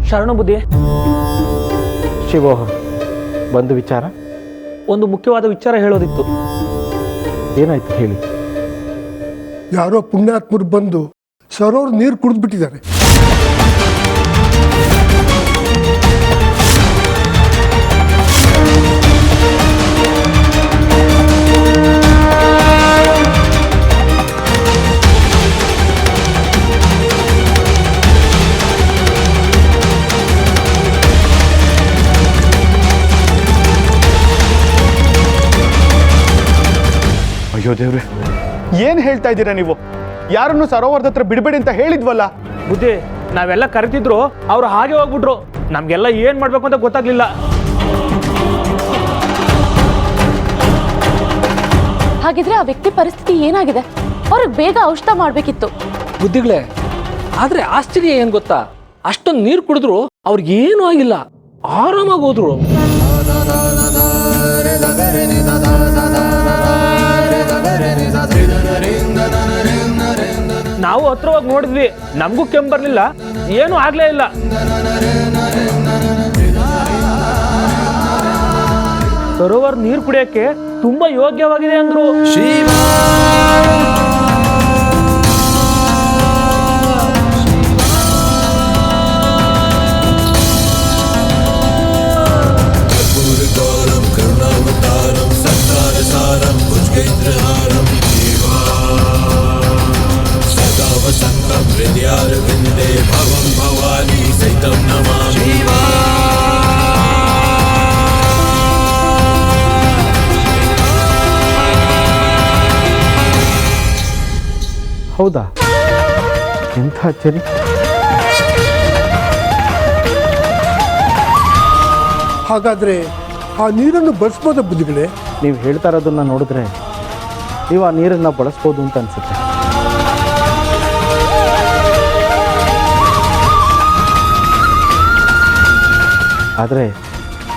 ಶರಣ ಬುದ್ಧಿ. ಶಿವೋಹ ಬಂದು ವಿಚಾರ? ಒಂದು ಮುಖ್ಯವಾದ ವಿಚಾರ ಹೇಳೋದಿತ್ತು. ಏನಾಯ್ತು ಹೇಳಿ. ಯಾರೋ ಪುಣ್ಯಾತ್ಮರು ಬಂದು ಸರೋವ್ರ ನೀರು ಕುಡಿದ್ಬಿಟ್ಟಿದ್ದಾರೆ. ಅಯ್ಯೋ ದೇವ್ರೆ, ಏನ್ ಹೇಳ್ತಾ ಇದ್ದೀರಾ ನೀವು? ಯಾರನ್ನು ಸರೋವರದ ಹತ್ರ ಬಿಡಬೇಡಿ ಅಂತ ಹೇಳಿದ್ವಲ್ಲ. ಬುದ್ಧಿ, ನಾವೆಲ್ಲ ಕರೆತಿದ್ರು ಅವ್ರು ಹಾಗೆ ಹೋಗ್ಬಿಟ್ರು. ನಮ್ಗೆಲ್ಲ ಏನ್ ಮಾಡ್ಬೇಕು ಅಂತ ಗೊತ್ತಾಗ್ಲಿಲ್ಲ. ಹಾಗಿದ್ರೆ ಆ ವ್ಯಕ್ತಿ ಪರಿಸ್ಥಿತಿ ಏನಾಗಿದೆ? ಅವ್ರಿಗೆ ಬೇಗ ಔಷಧ ಮಾಡ್ಬೇಕಿತ್ತು. ಬುದ್ಧಿಗಳೇ, ಆದ್ರೆ ಆಶ್ಚರ್ಯ ಏನ್ ಗೊತ್ತಾ, ಅಷ್ಟೊಂದು ನೀರು ಕುಡಿದ್ರು ಅವ್ರಿಗೇನು ಆಗಿಲ್ಲ, ಆರಾಮಾಗಿ ಹೋದ್ರು. ನಾವು ಹತ್ರ ಹೋಗಿ ನೋಡಿದ್ವಿ, ನಮಗೂ ಕೆಮ್ಮು ಬರ್ಲಿಲ್ಲ, ಏನೂ ಆಗ್ಲೇ ಇಲ್ಲ. ಸರೋವರ್ ನೀರು ಕುಡಿಯಕ್ಕೆ ತುಂಬಾ ಯೋಗ್ಯವಾಗಿದೆ ಅಂದ್ರು. ಹೌದಾ? ಎಂಥ ಅಚ್ಚರಿ. ಹಾಗಾದ್ರೆ ಆ ನೀರನ್ನು ಬಳಸ್ಬೋದ ಬುದ್ಧಿಗಳೇ? ನೀವು ಹೇಳ್ತಾ ಇರೋದನ್ನ ನೋಡಿದ್ರೆ ನೀವು ಆ ನೀರನ್ನು ಬಳಸ್ಬೋದು ಅಂತ ಅನ್ಸುತ್ತೆ. ಆದರೆ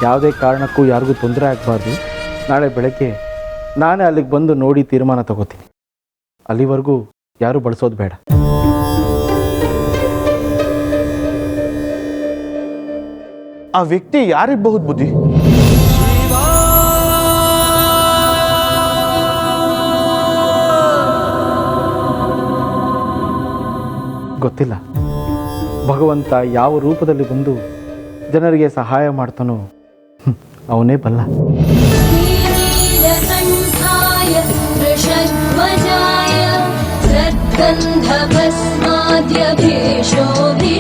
ಯಾವುದೇ ಕಾರಣಕ್ಕೂ ಯಾರಿಗೂ ತೊಂದರೆ ಆಗಬಾರ್ದು. ನಾಳೆ ಬೆಳಗ್ಗೆ ನಾನೇ ಅಲ್ಲಿಗೆ ಬಂದು ನೋಡಿ ತೀರ್ಮಾನ ತಗೋತೀನಿ. ಅಲ್ಲಿವರೆಗೂ ಯಾರು ಬಳಸೋದು ಬೇಡ. ಆ ವ್ಯಕ್ತಿ ಯಾರಿರಬಹುದು ಬುದ್ಧಿ? ಗೊತ್ತಿಲ್ಲ. ಭಗವಂತ ಯಾವ ರೂಪದಲ್ಲಿ ಬಂದು ಜನರಿಗೆ ಸಹಾಯ ಮಾಡ್ತಾನೋ ಅವನೇ ಬಲ್ಲ. गन्धभस्माद्यभीषोऽभि